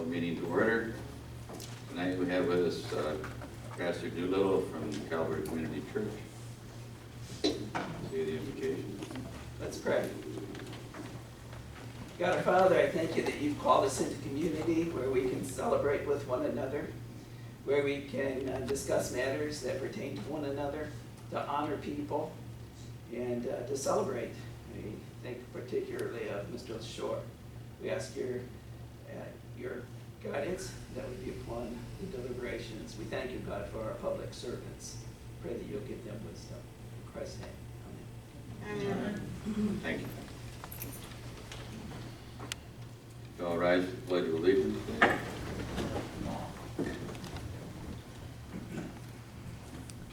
Call the meeting to order. Tonight we have with us Pastor Doolittle from Calvary Community Church. See the invocation. Let's pray. God our Father, I thank you that you've called us into community where we can celebrate with one another, where we can discuss matters that pertain to one another, to honor people, and to celebrate. We think particularly of Mr. Lashore. We ask your guidance that would be upon the deliberations. We thank you, God, for our public servants. Pray that you'll give them wisdom. In Christ's name, amen. Amen. Thank you. All rise for the Pledge of Allegiance, please.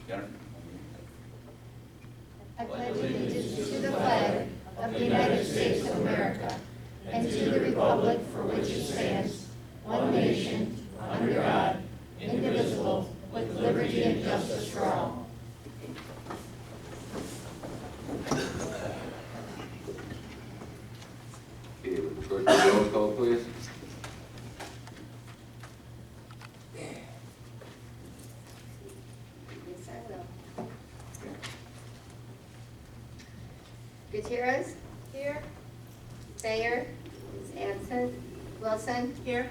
Jennifer? I pledge allegiance to the flag of the United States of America and to the republic for which it stands, one nation, under God, indivisible, with liberty and justice for all. Okay, would the clerk do the roll call, please? Yes, I will. Gutierrez? Here. Thayer is absent. Wilson? Here.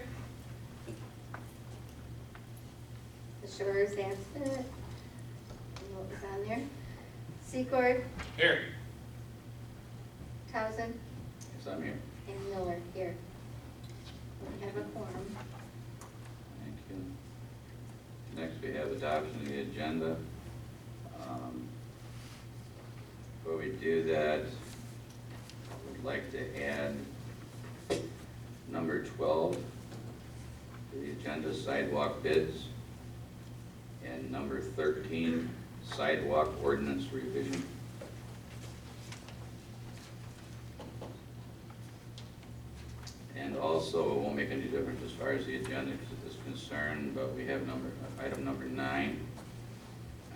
Lashore is absent. And what was on there? Secord? Here. Townsend? Yes, I'm here. And Miller here. We have a quorum. Thank you. Next, we have adoption of the agenda. Before we do that, I would like to add number 12 to the agenda, sidewalk bids, and number 13, sidewalk ordinance revision. And also, it won't make any difference as far as the agenda is concerned, but we have item number 9,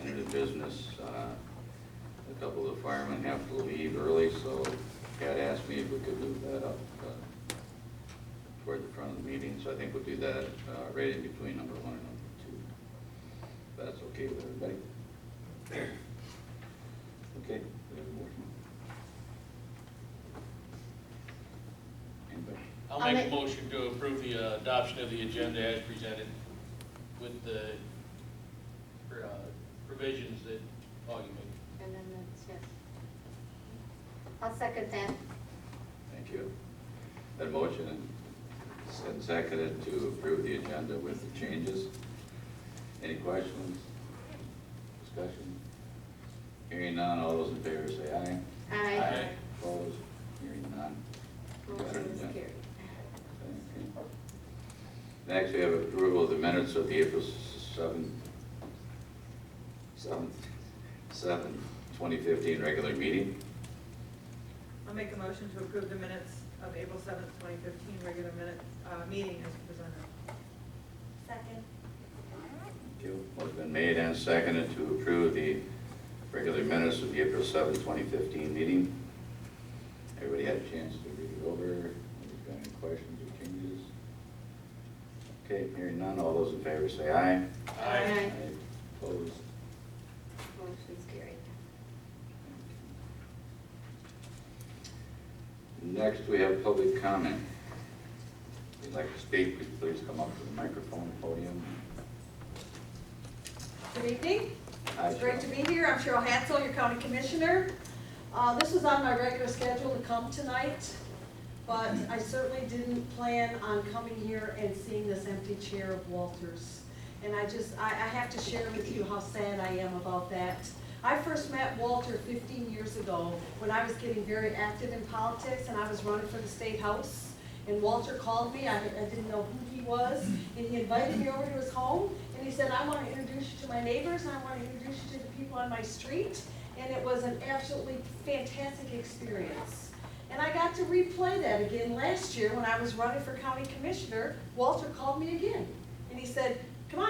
under the business. A couple of the firemen have to leave early, so Pat asked me if we could move that up toward the front of the meeting. So I think we'll do that right in between number 1 and number 2. If that's okay with everybody? Okay, we have a motion. Anybody? I'll make a motion to approve the adoption of the agenda as presented with the provisions that Augie made. Amendments, yes. I'll second that. Thank you. That motion and seconded to approve the agenda with the changes. Any questions? Discussion? Hearing none, all those in favor say aye. Aye. Opposed? Hearing none. Motion is carried. Thank you. Next, we have approval of the minutes of the April 7th, 2015 regular meeting. I'll make a motion to approve the minutes of April 7th, 2015 regular meeting as presented. Second. Thank you. Motion been made and seconded to approve the regular minutes of the April 7th, 2015 meeting. Everybody had a chance to read it over. Anybody got any questions or changes? Okay, hearing none, all those in favor say aye. Aye. Opposed? Motion is carried. Next, we have public comment. If you'd like to speak, would you please come up to the microphone podium. Good evening. Hi, It's great to Cheryl. be here. I'm Cheryl Hansel, your county commissioner. This was on my regular schedule to come tonight, but I certainly didn't plan on coming here and seeing this empty chair of Walter's. And I have to share with you how sad I am about that. I first met Walter 15 years ago when I was getting very active in politics and I was running for the state house. And Walter called me, I didn't know who he was, and he invited me over to his home, and he said, I want to introduce you to my neighbors, and I want to introduce you to the people on my street. And it was an absolutely fantastic experience. And I got to replay that again last year when I was running for county commissioner. Walter called me again, and he said, come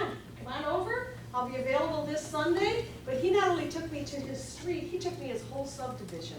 on over. I'll be available this Sunday, but he not only took me to his street, he took me his whole subdivision.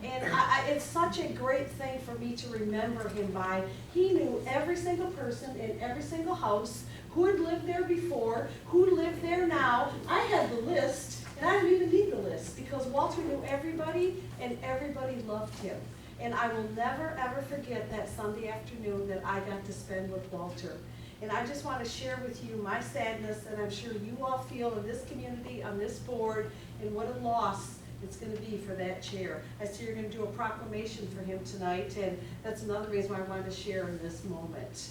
And it's such a great thing for me to remember him by. He knew every single person in every single house, who had lived there before, who lived there now. I had the list, and I didn't even need the list, because Walter knew everybody, and everybody loved him. And I will never, ever forget that Sunday afternoon that I got to spend with Walter. And I just want to share with you my sadness, and I'm sure you all feel in this community, on this board, and what a loss it's going to be for that chair. I see you're going to do a proclamation for him tonight, and that's another reason why I wanted to share in this moment.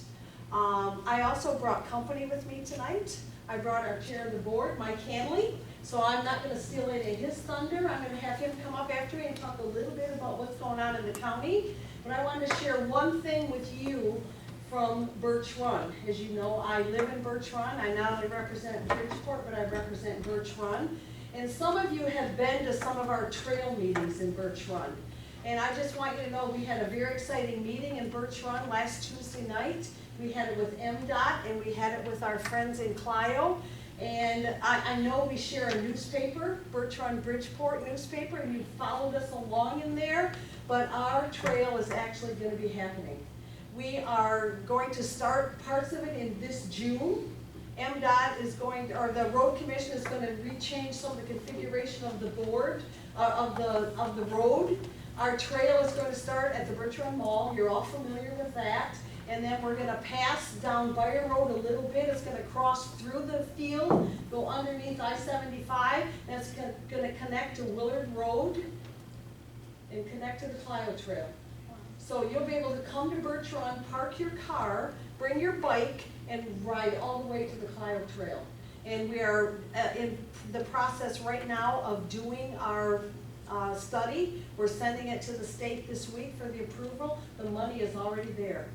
I also brought company with me tonight. I brought our chair of the board, Mike Hanley, so I'm not going to steal any of his thunder. I'm going to have him come up after me and talk a little bit about what's going on in the county. But I wanted to share one thing with you from Birch Run. As you know, I live in Birch Run. I not only represent Bridgeport, but I represent Birch Run. And some of you have been to some of our trail meetings in Birch Run. And I just want you to know we had a very exciting meeting in Birch Run last Tuesday night. We had it with MDOT, and we had it with our friends in Clio. And I know we share a newspaper, Birch Run Bridgeport newspaper, and you followed us along in there, but our trail is actually going to be happening. We are going to start parts of it in this June. MDOT is going to, or the road commission is going to rechange some of the configuration of the board, of the road. Our trail is going to start at the Birch Run Mall. You're all familiar with that. And then we're going to pass down Byron Road a little bit. It's going to cross through the field, go underneath I-75, and it's going to connect to Willard Road and connect to the Clio Trail. So you'll be able to come to Birch Run, park your car, bring your bike, and ride all the way to the Clio Trail. And we are in the process right now of doing our study. We're sending it to the state this week for the approval. The money is already there.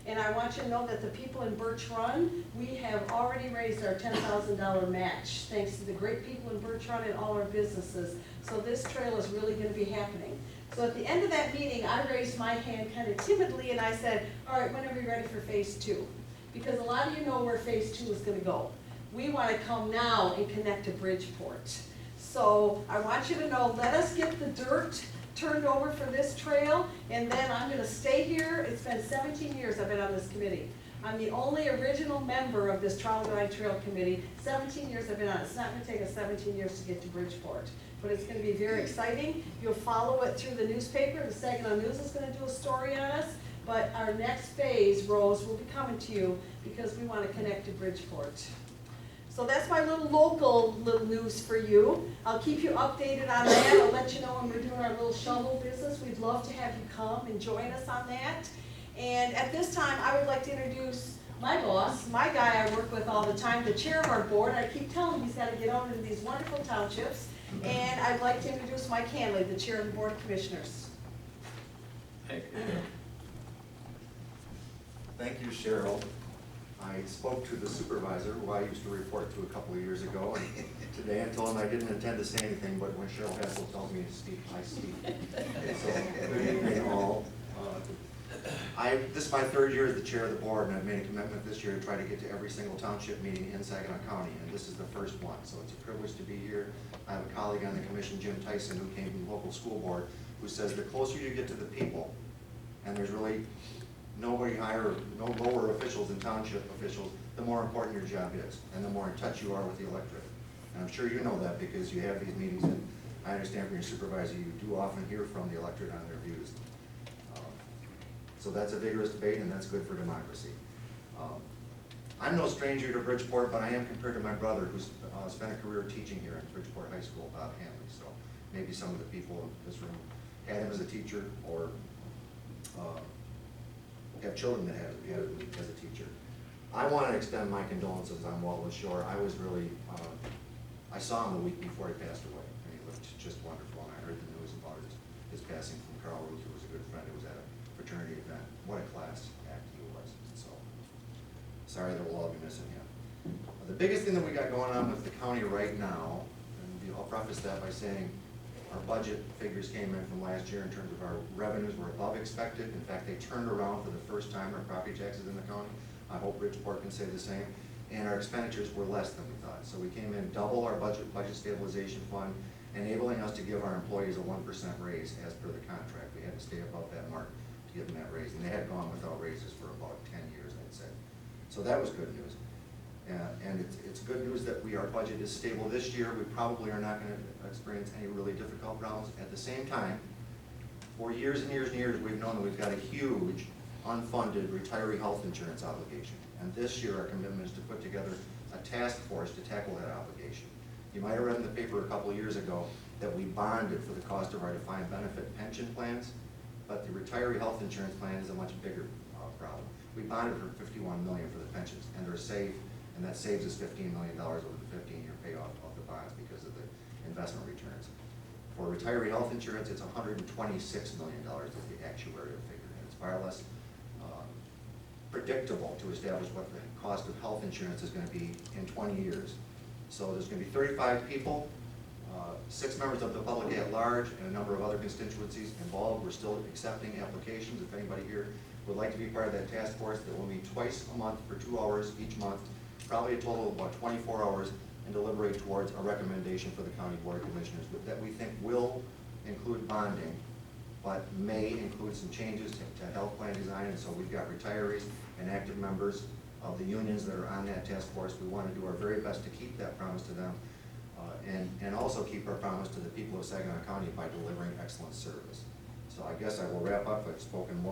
And I want you to know that the people in Birch Run, we have already raised our $10,000 match, thanks to the great people in Birch Run and all our businesses. So this trail is really going to be happening. So at the end of that meeting, I raised my hand kind of timidly, and I said, all right, when are we ready for phase 2? Because a lot of you know where phase 2 is going to go. We want to come now and connect to Bridgeport. So I want you to know, let us get the dirt turned over for this trail, and then I'm going to stay here. It's been 17 years I've been on this committee. I'm the only original member of this Trolley Trail Committee. 17 years I've been on it. It's not going to take us 17 years to get to Bridgeport, but it's going to be very exciting. You'll follow it through the newspaper. The Saginaw News is going to do a story on us, but our next phase, Rose, will be coming to you because we want to connect to Bridgeport. So that's my little news for you. I'll keep you updated on that. I'll let you know when we're doing our little shovel business. We'd love to have you come and join us on that. And at this time, I would like to introduce my boss, my guy I work with all the time, the chair of our board. I keep telling him he's got to get out into these wonderful townships. And I'd like to introduce Mike Hanley, the chair of the Board of Commissioners. Thank you. Thank you, Cheryl. I spoke to the supervisor, who I used to report to a couple of years ago, and today I told him I didn't intend to say anything, but when Cheryl Hassel tells me to speak, I speak. So, good evening all. This is my third year as the chair of the board, and I've made a commitment this year to try to get to every single township meeting in Saginaw County, and this is the first one, so it's a privilege to be here. I have a colleague on the commission, Jim Tyson, who came from the local school board, who says the closer you get to the people, and there's really nobody higher, no lower officials than township officials, the more important your job is, and the more in touch you are with the electorate. And I'm sure you know that because you have these meetings, and I understand from your supervisor, you do often hear from the electorate on their views. So that's a vigorous debate, and that's good for democracy. I'm no stranger to Bridgeport, but I am compared to my brother, who's spent a career teaching here at Bridgeport High School, Bob Hanley. So maybe some of the people in this room had him as a teacher, or have children that had him as a teacher. I want to extend my condolences on Walter Lashore. I was really, I saw him a week before he passed away, and he looked just wonderful, and I heard the news about his passing from Carl Ruth, who was a good friend. It was at a fraternity event. What a class act he was. So, sorry that we'll all be missing him. The biggest thing that we got going on with the county right now, and I'll preface that by saying our budget figures came in from last year in terms of our revenues were above expected. In fact, they turned around for the first time our property taxes in the county. I hope Bridgeport can say the same. and our expenditures were less than we thought. So we came in double our budget stabilization fund, enabling us to give our employees a 1% raise as per the contract. We had to stay above that mark to give them that raise, and they had gone without raises for about 10 years, I'd say. So that was good news. And it's good news that our budget is stable this year. We probably are not going to experience any really difficult problems. At the same time, for years and years and years, we've known that we've got a huge unfunded retiree health insurance obligation. And this year, our commitment is to put together a task force to tackle that obligation. You might have read in the paper a couple of years ago that we bonded for the cost of our defined benefit pension plans, but the retiree health insurance plan is a much bigger problem. We bonded for $51 million for the pensions, and they're safe, and that saves us $15 million over the 15-year payoff of the bonds because of the investment returns. For retiree health insurance, it's $126 million is the actuarial figure, and it's far less predictable to establish what the cost of health insurance is going to be in 20 years. So there's going to be 35 people, 6 members of the public at large, and a number of other constituencies involved. We're still accepting applications. If anybody here would like to be part of that task force, that will meet twice a month for 2 hours each month, probably a total of about 24 hours, and deliberate towards a recommendation for the County Board of Commissioners that we think will include bonding, but may include some changes to health plan design. And so we've got retirees and active members of the unions that are on that task force. We want to do our very best to keep that promise to them, and also keep our promise to the people of Saginaw County by delivering excellent service. So I guess I will wrap up. I've spoken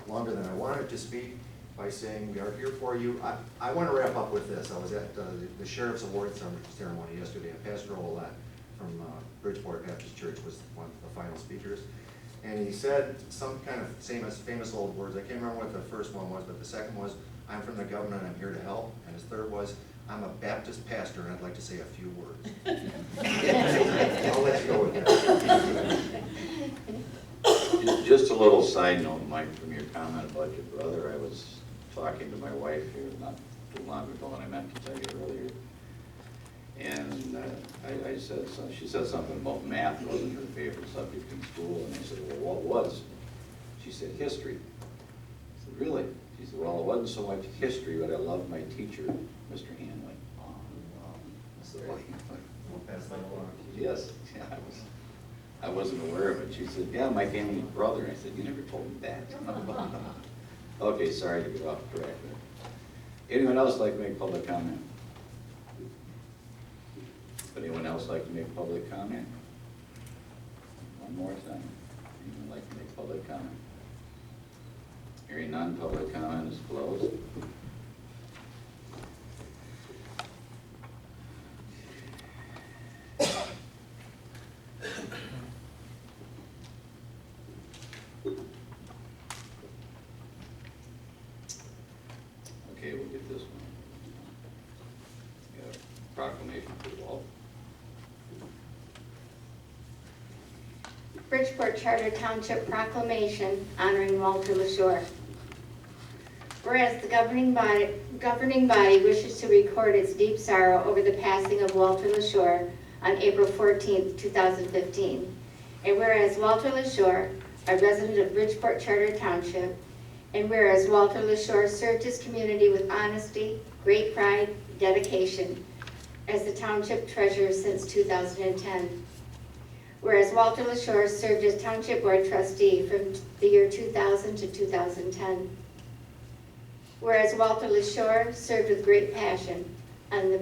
longer than I wanted to speak by saying we are here for you. I want to wrap up with this. I was at the Sheriff's Awards ceremony yesterday, and Pastor Olette from Bridgeport Baptist Church was one of the final speakers. And he said some kind of famous old words. I can't remember what the first one was, but the second was, "I'm from the government and I'm here to help." And his third was, "I'm a Baptist pastor and I'd like to say a few words." I'll let you go with that. Just a little side note, Mike, from your comment about your brother. I was talking to my wife here not too long ago, and I meant to tell you earlier. And I said, she said something about math wasn't her favorite subject in school, and I said, "Well, what was?" She said, "History." I said, "Really?" She said, "Well, it wasn't so much history, but I loved my teacher, Mr. Hanley." I said, "Well, We'll pass that along. yes, yeah, I wasn't aware of it." She said, "Yeah, my family's brother." I said, "You never told me that." Okay, sorry to get off track there. Anyone else like to make public comment? Anyone else like to make public comment? One more time. Anyone like to make public comment? Hearing none, public comment is closed. Okay, we'll get this one. Got a proclamation for Walt. Bridgeport Charter Township Proclamation honoring Walter Lashore. Whereas the governing body wishes to record its deep sorrow over the passing of Walter Lashore on April 14, 2015. And whereas Walter Lashore, a resident of Bridgeport Charter Township, and whereas Walter Lashore served his community with honesty, great pride, dedication as the Township Treasurer since 2010. Whereas Walter Lashore served as Township Board Trustee from the year 2000 to 2010. Whereas Walter Lashore served with great passion on the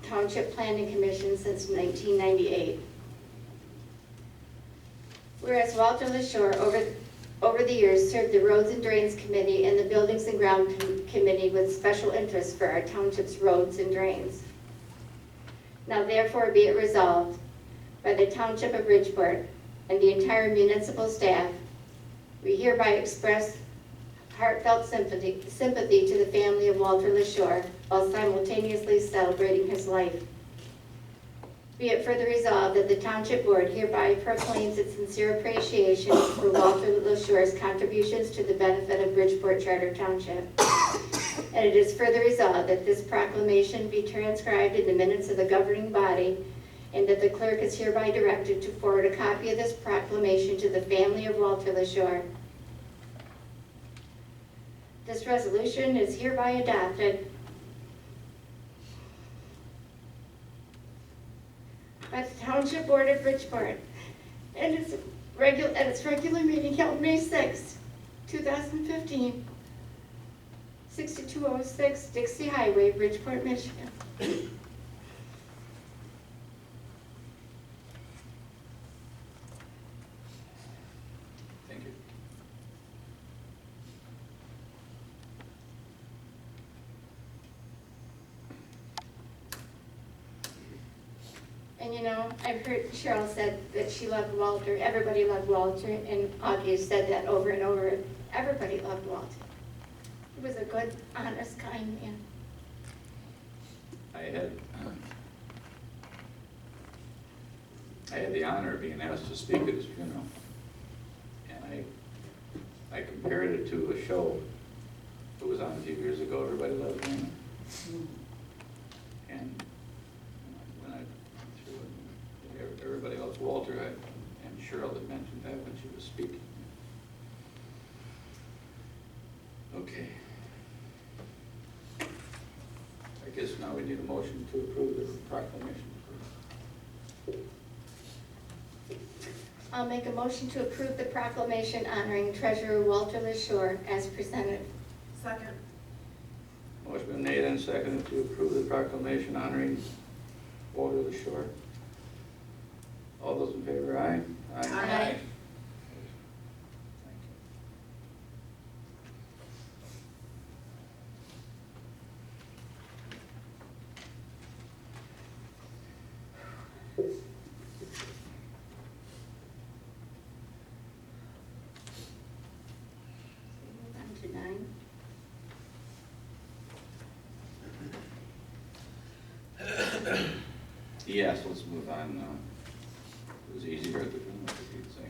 Township Planning Commission since 1998. Whereas Walter Lashore over the years served the Roads and Drains Committee and the Buildings and Ground Committee with special interest for our township's roads and drains. Now therefore be it resolved by the Township of Bridgeport and the entire municipal staff, we hereby express heartfelt sympathy to the family of Walter Lashore while simultaneously celebrating his life. Be it further resolved that the Township Board hereby proclaims its sincere appreciation for Walter Lashore's contributions to the benefit of Bridgeport Charter Township. And it is further resolved that this proclamation be transcribed in the minutes of the governing body, and that the clerk is hereby directed to forward a copy of this proclamation to the family of Walter Lashore. This resolution is hereby adopted. Board of Bridgeport, and its regular meeting held May 6, 2015, 6206 Dixie Highway, Bridgeport, Michigan. Thank you. And you know, I've heard Cheryl said that she loved Walter. Everybody loved Walter, and Augie has said that over and over. Everybody loved Walter. He was a good, honest, kind man. I had the honor of being asked to speak at his funeral. And I compared it to a show that was on a few years ago, Everybody Loves Raymond. And when I went through it, everybody else, Walter, and Cheryl had mentioned that when she was speaking. Okay. I guess now we need a motion to approve the proclamation. I'll make a motion to approve the proclamation honoring Treasurer Walter Lashore as presented. Second. Motion been made and seconded to approve the proclamation honoring Walter Lashore. All those in favor, aye? Aye. Thank you. Move on to 9. Yes, let's move on. It was easier at the funeral, if you'd say.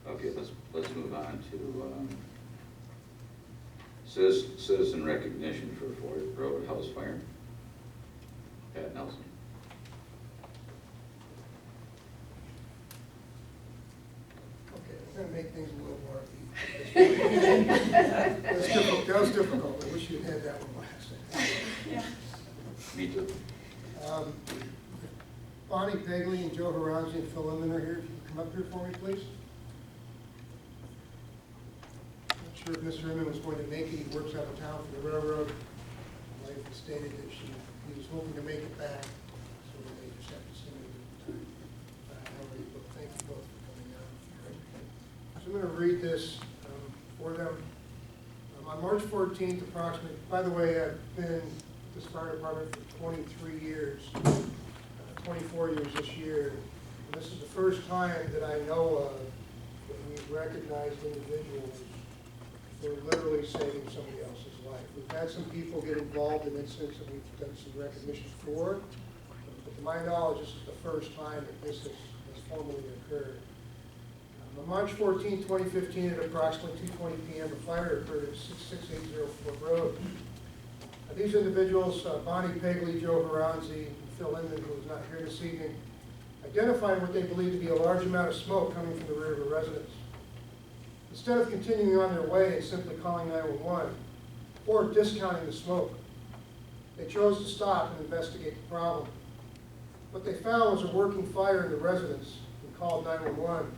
Okay, let's move on to citizen recognition for Ford Road House Fire. Pat Nelson. Okay, I'm gonna make things a little more upbeat. That was difficult, I wish you'd had that one last. Yeah. Me too. Bonnie Pegley and Joe Haranzi and Phil Inman are here, if you can come up here for me, please. Not sure if Mr. Inman was going to make it, he works out of town for the railroad. Wife had stated that he was hoping to make it back, so they just have to sing it at the time. However, but thank you both for coming out. So I'm going to read this for them. On March 14th, approximately, by the way, I've been at this fire department for 23 years, 24 years this year. And this is the first time that I know of that we've recognized individuals for literally saving somebody else's life. We've had some people get involved in incidents that we've done some recognition for, but to my knowledge, this is the first time that this has formally occurred. On March 14, 2015, at approximately 2:20 p.m., a fire occurred at 6804 Road. These individuals, Bonnie Pegley, Joe Haranzi, and Phil Inman, who is not here this evening, identified what they believed to be a large amount of smoke coming from the rear of a residence. Instead of continuing on their way and simply calling 911 or discounting the smoke, they chose to stop and investigate the problem. What they found was a working fire in the residence and called 911.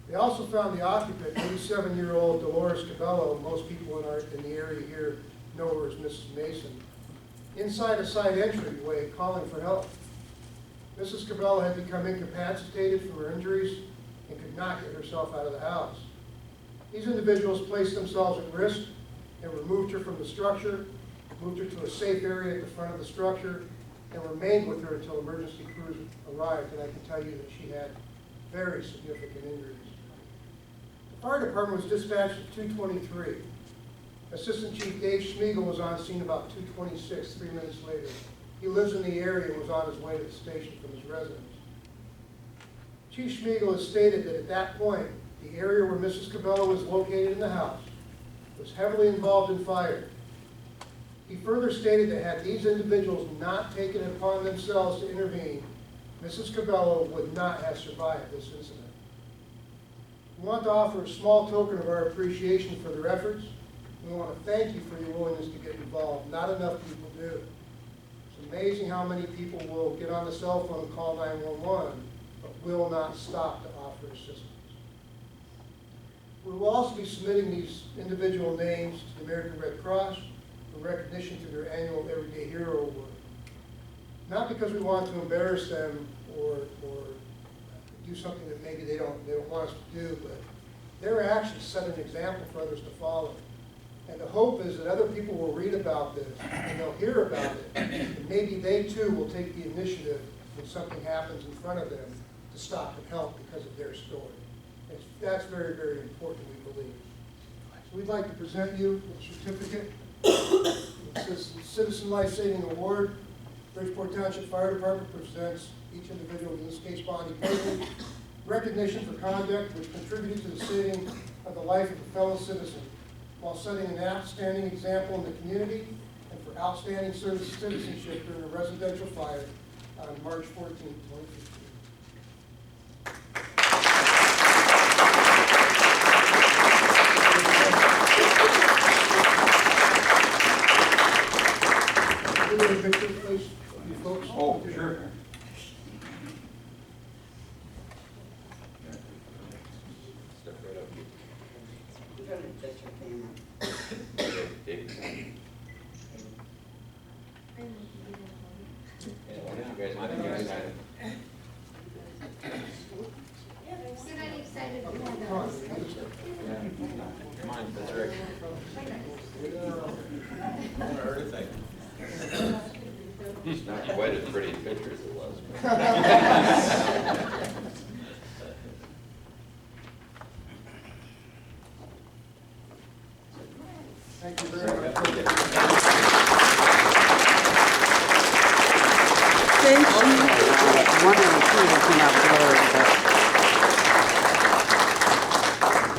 They also found the occupant, 87-year-old Dolores Cabello, most people in the area here know her as Mrs. Mason, inside a side entryway calling for help. Mrs. Cabello had become incapacitated from her injuries and could not get herself out of the house. These individuals placed themselves at risk and removed her from the structure, moved her to a safe area at the front of the structure, and remained with her until emergency crews arrived, and I can tell you that she had very significant injuries. The fire department was dispatched at 2:23. Assistant Chief Dave Schmiegel was on scene about 2:26, 3 minutes later. He lives in the area and was on his way to the station from his residence. Chief Schmiegel has stated that at that point, the area where Mrs. Cabello was located in the house was heavily involved in fire. He further stated that had these individuals not taken it upon themselves to intervene, Mrs. Cabello would not have survived this incident. We want to offer a small token of our appreciation for their efforts We want to thank you for your willingness to get involved. Not enough people do. It's amazing how many people will get on the cell phone and call 911, but will not stop to offer assistance. We will also be submitting these individual names to the American Red Cross for recognition through their annual Everyday Hero Award. Not because we want to embarrass them or do something that maybe they don't want us to do, but their actions set an example for others to follow. And the hope is that other people will read about this and they'll hear about it, and maybe they too will take the initiative when something happens in front of them to stop and help because of their story. That's very, very important, we believe. So we'd like to present you with a certificate. It says Citizen Life Saving Award. Bridgeport Township Fire Department presents each individual, in this case Bonnie Payton, recognition for conduct which contributed to the saving of the life of a fellow citizen while setting an outstanding example in the community and for outstanding service citizenship during a residential fire on March 14, 2015. Can you do a picture, please, you folks? Oh, sure. Step right up. You're gonna touch your camera. You're not excited to Come have on, those. Come on, that's right. It's not quite as pretty a picture as it was. Thank you very much. Since one of the two came out blurred,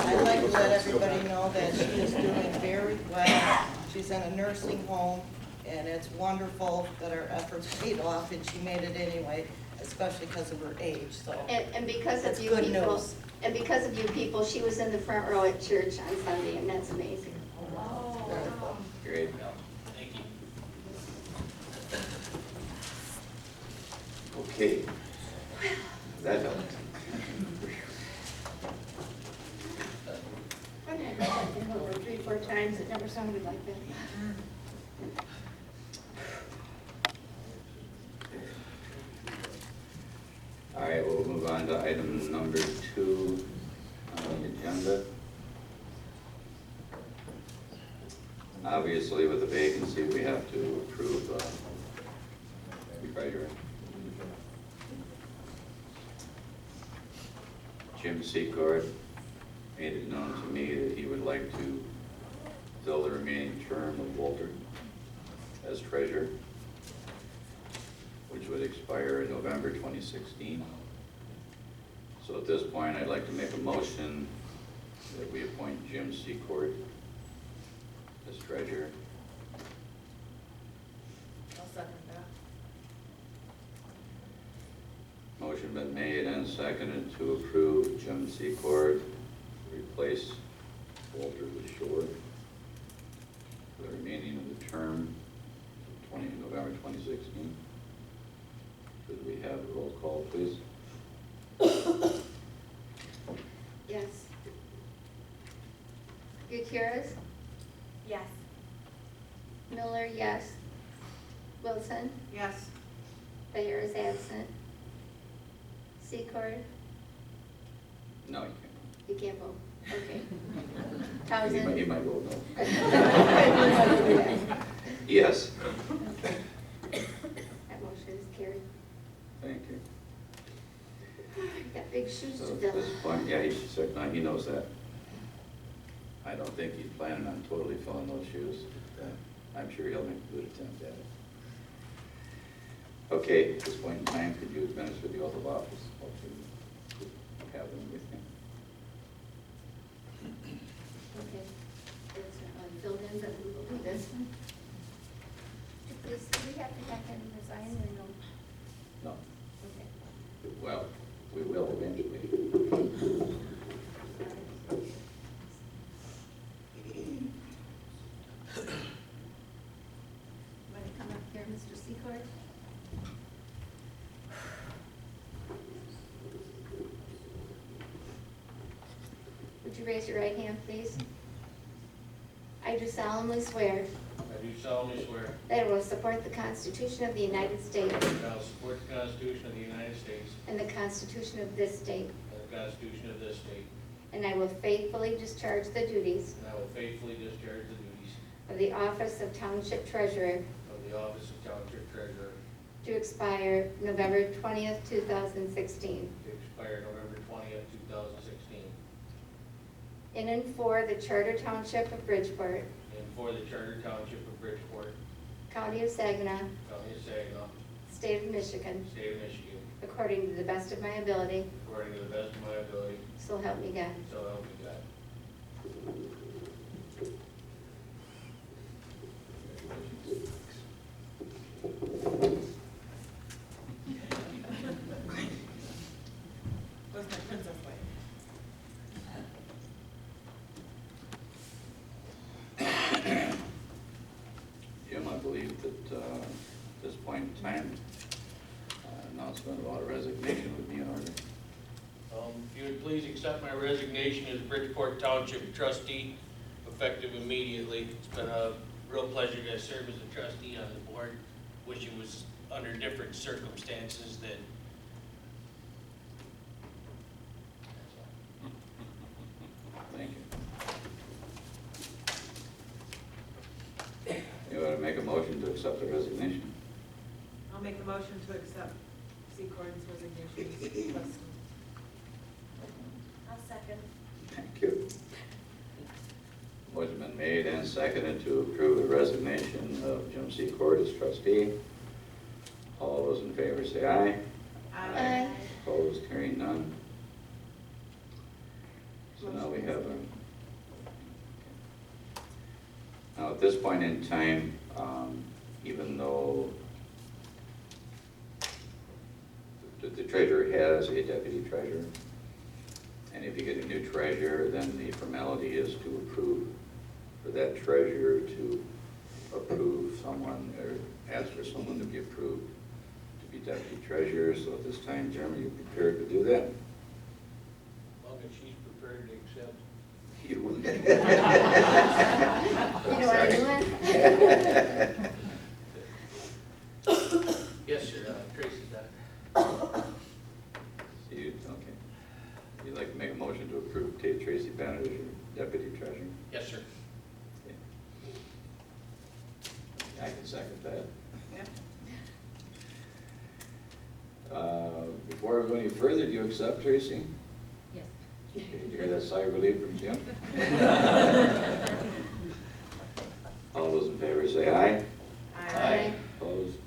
I'd like to let everybody know that she is doing very well. She's in a nursing home, and it's wonderful that her efforts paid off, and she made it anyway, especially because of her age, so. And because of That's you good people, news. and because of you people, she was in the front row at church on Sunday, and that's amazing. Great. Thank you. Okay. That helped. I've had that thing over 3-4 times, it never sounded like that. All right, we'll move on to item number 2 on the agenda. Obviously, with the vacancy, we have to approve the treasurer. Jim Secord made it known to me that he would like to fill the remaining term of Walter as treasurer, which would expire in November 2016. So at this point, I'd like to make a motion that we appoint Jim Secord as treasurer. I'll second that. Motion been made and seconded to approve Jim Secord to replace Walter Lashore for the remaining of the term, November 2016. Could we have a roll call, please? Yes. Gutierrez? Yes. Miller, yes. Wilson? Yes. Thayer is absent. Secord? No, you You can't vote. Okay. can't. He Townsend? might vote no. Yes. That motion is carried. Thank you. You got big shoes So to at fill. this point, yeah, he's certain, he knows that. I don't think he's planning on totally filling those shoes. But, I'm sure he'll make a good attempt at it. Okay, at this point in time, could you administer the oath of office? Hopefully you have them with you. Okay. It's filled in, but we will do this one. Do we have to have him resign or no? No, Okay. well, we will eventually. Would you raise your right hand, please? I do solemnly swear I do solemnly swear that I will support the Constitution of the United States that I will support the Constitution of the United States and the Constitution of this state, and the Constitution of this state, and I will faithfully discharge the duties and I will faithfully discharge the duties of the office of Township Treasurer of the office of Township Treasurer to expire November 20th, 2016. to expire November 20th, 2016, In and for the Charter Township of Bridgeport, and for the Charter Township of Bridgeport, County of Saginaw, County of Saginaw, State of Michigan, State of Michigan, according to the best of my ability, according to the best of my ability, so help me God. so help me God. Where's my princess way? Jim, I believe that at this point in time, announcement about a resignation would be in order. If you would please accept my resignation as Bridgeport Township trustee, effective immediately. It's been a real pleasure to serve as a trustee on the board. Wish it was under different circumstances that. Thank you. You want to make a motion to accept the resignation? I'll make a motion to accept C. Gordon's resignation. I'll second. Thank you. Motion been made and seconded to approve the resignation of Jim C. Cord as trustee. All those in favor say aye. Aye. Opposed, carrying none. So now we have a, now at this point in time, even though the treasurer has a deputy treasurer, and if you get a new treasurer, then the formality is to approve for that treasurer to approve someone, or ask for someone to be approved to be deputy treasurer. So at this time, Jeremy, you prepared to do that? As long as she's prepared to accept. You. You don't want to do it? Yes, sir, Tracy's done. You, okay. You'd like to make a motion to approve Kate Tracy Bennett as your deputy treasurer? Yes, sir. Okay. I can second that. Before we go any further, do you accept, Tracy? Yes. Okay, did you hear that sigh of relief from Jim? All those in favor say aye. Aye. Opposed?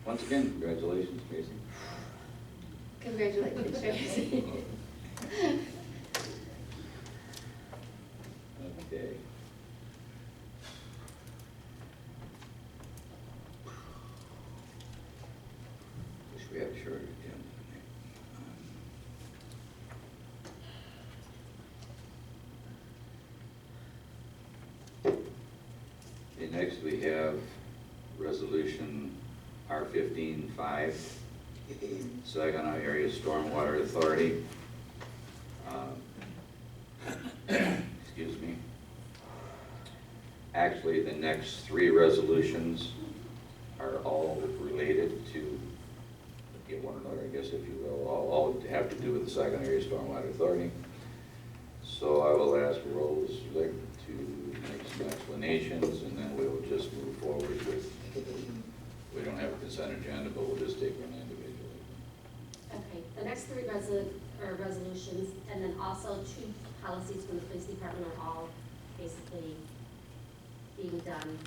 Once again, congratulations, Tracy. Congratulations, Tracy. Okay. Wish we had a shorter agenda. Okay, next we have resolution R-15-5, Saginaw Area Stormwater Authority. Excuse me. Actually, the next three resolutions are all related to, one another, I guess, if you will, all have to do with the Saginaw Area Stormwater Authority. So I will ask Rose Lick to make some explanations, and then we will just move forward with, we don't have a consent agenda, but we'll just take one individually. Okay, the next three resolutions, and then also two policies from the police department are all basically being done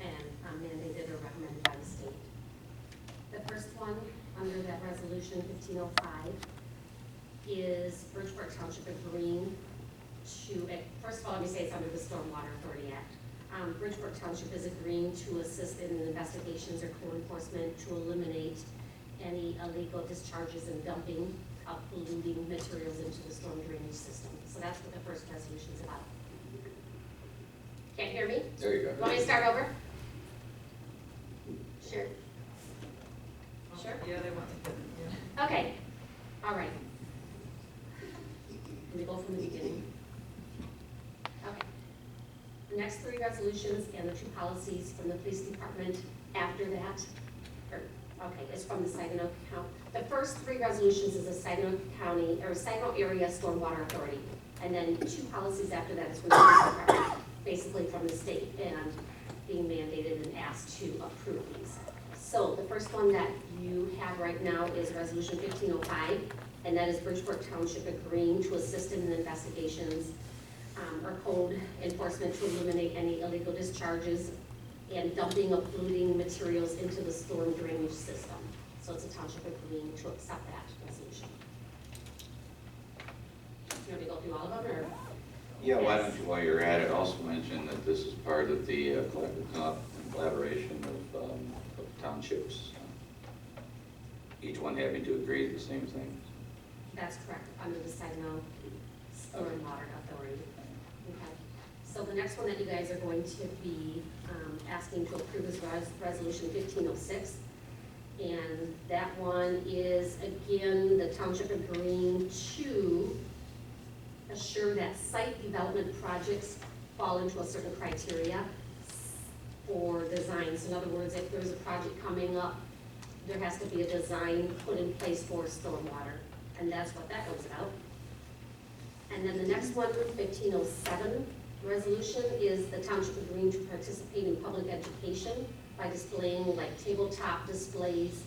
and mandated or recommended by the state. The first one, under that resolution 1505, is Bridgeport Township agreeing to, first of all, let me say it's under the Stormwater Authority Act. Bridgeport Township is agreeing to assist in investigations or code enforcement to eliminate any illegal discharges and dumping of polluting materials into the storm drainage system. So that's what the first resolution is about. Can't hear me? There you go. Want me to start over? Sure. Sure? Yeah, they want to, yeah. Okay, all right. me to go from the beginning? Okay. The next three resolutions and the two policies from the police department after that, is from the Saginaw County. The first three resolutions is the Saginaw County, or Saginaw Area Stormwater Authority. And then two policies after that is from the police department, basically from the state, and being mandated and asked to approve these. So the first one that you have right now is Resolution 1505, and that is Bridgeport Township agreeing to assist in investigations or code enforcement to eliminate any illegal discharges and dumping of polluting materials into the storm drainage system. So it's a township agreeing to accept that resolution. You want me to go through all of them, or? Yeah, why don't you, while you're at it, also mention that this is part of the collaboration of townships, each one having to agree to the same thing. That's correct, under the Saginaw Stormwater Authority. Okay. So the next one that you guys are going to be asking to approve is Resolution 1506. And that one is, again, the township agreeing to assure that site development projects fall into a certain criteria for design. So in other words, if there's a project coming up, there has to be a design put in place for stormwater. And that's what that goes about. And then the next one, 1507 resolution, is the township agreeing to participate in public education by displaying like tabletop displays,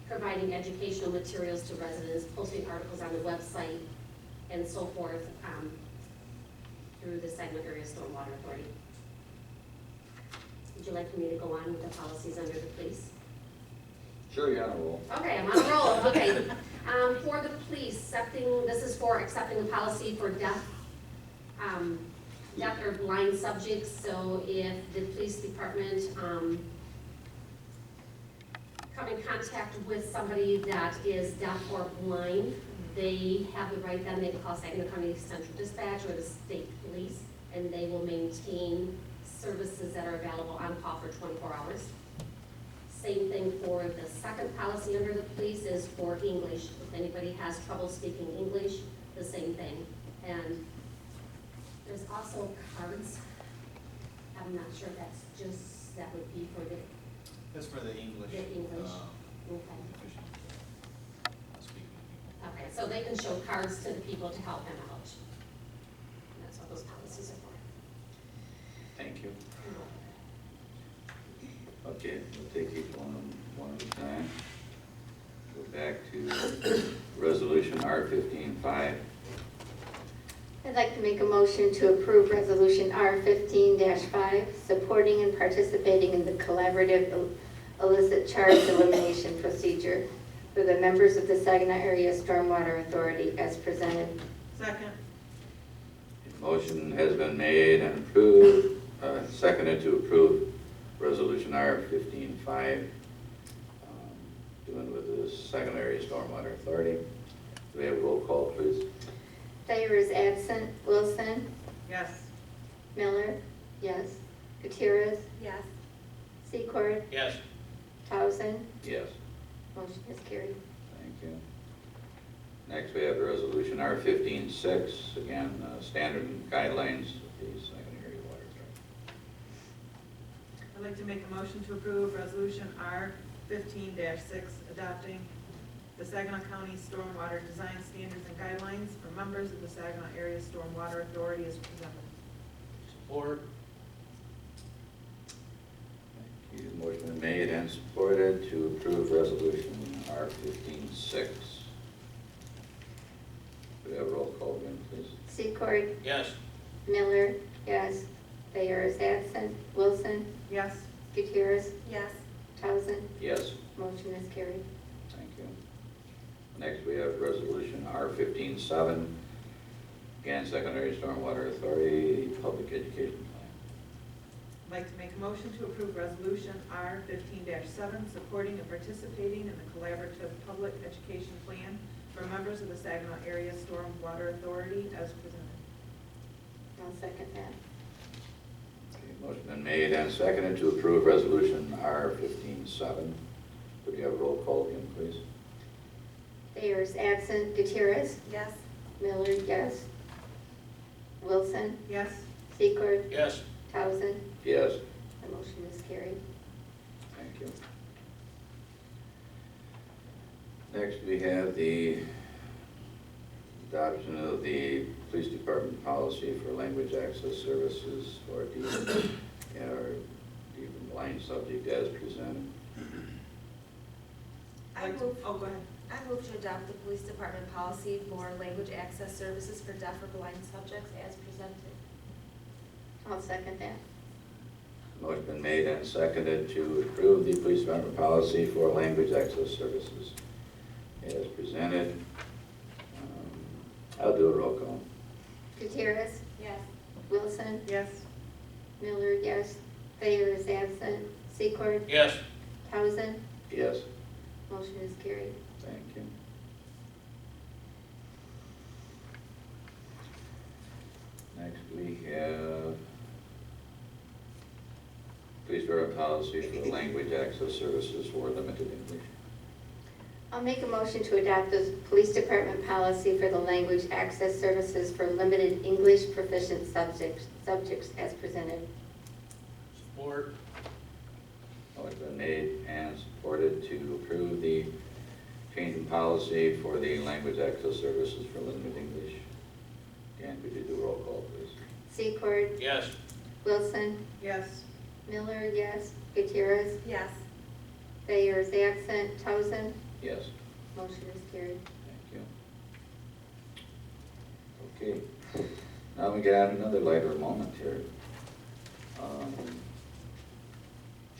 providing educational materials to residents, posting articles on the website, and so forth through the Saginaw Area Stormwater Authority. Would you like for me to go on with the policies under the police? Sure, you're on a roll. Okay, I'm on a roll, okay. For the police, this is for accepting the policy for deaf or blind subjects. So if the police department come in contact with somebody that is deaf or blind, they have the right, then they can call Saginaw County Central Dispatch or the state police, and they will maintain services that are available on call for 24 hours. Same thing for the second policy under the police is for English. If anybody has trouble speaking English, the same thing. And there's also cards. I'm not sure that's just, that would be for the That's for the English. The English. Okay. Proficient, speaking. Okay, so they can show cards to the people to help them out. And that's what those policies are for. Thank you. Okay, we'll take each one at a time. Go back to Resolution R-15-5. I'd like to make a motion to approve Resolution R-15-5, supporting and participating in the collaborative illicit charge elimination procedure for the members of the Saginaw Area Stormwater Authority as presented. Second. Motion has been made and approved, seconded to approve Resolution R-15-5, doing with the Saginaw Area Stormwater Authority. Do we have a roll call, please? Thayer is absent. Wilson? Yes. Miller? Yes. Gutierrez? Yes. Secord? Yes. Towson? Yes. Motion is carried. Thank you. Next, we have the Resolution R-15-6, again, standard guidelines of the Saginaw Area Water Authority. I'd like to make a motion to approve Resolution R-15-6, adopting the Saginaw County Stormwater Design Standards and Guidelines for members of the Saginaw Area Stormwater Authority as presented. Support. Thank you. Motion been made and supported to approve Resolution R-15-6. Do we have a roll call again, please? Secord? Yes. Miller? Yes. Thayer is absent. Wilson? Yes. Gutierrez? Yes. Towson? Yes. Motion is carried. Thank you. Next, we have Resolution R-15-7, again, Secondary Stormwater Authority Public Education Plan. I'd like to make a motion to approve Resolution R-15-7, supporting and participating in the collaborative public education plan for members of the Saginaw Area Stormwater Authority as presented. I'll second that. Okay, motion been made and seconded to approve Resolution R-15-7. Could you have a roll call again, please? Thayer is absent. Gutierrez? Yes. Miller? Yes. Wilson, Yes. Secord, Yes. Townsend. Yes. The motion is carried. Thank you. Next, we have the adoption of the police department policy for language access services for deaf or deaf and blind subject as presented. I move. Oh, go ahead. I move to adopt the police department policy for language access services for deaf or blind subjects as presented. I'll second that. Motion been made and seconded to approve the police department policy for language access services as presented. I'll do a roll call. Gutierrez, Yes. Wilson, Yes. Miller, yes. Thayer is absent. Secord, Yes. Townsend. Yes. Motion is carried. Thank you. Next, we have police department policy for language access services for limited English. I'll make a motion to adopt the police department policy for the language access services for limited English proficient subjects as presented. Support. Motion been made and supported to approve the change in policy for the language access services for limited English. Dan, could you do a roll call, please? Secord, Yes. Wilson, Yes. Miller, yes. Gutierrez, Yes. Thayer is absent. Townsend. Yes. Motion is carried. Thank you. Okay, now we got another lighter moment here.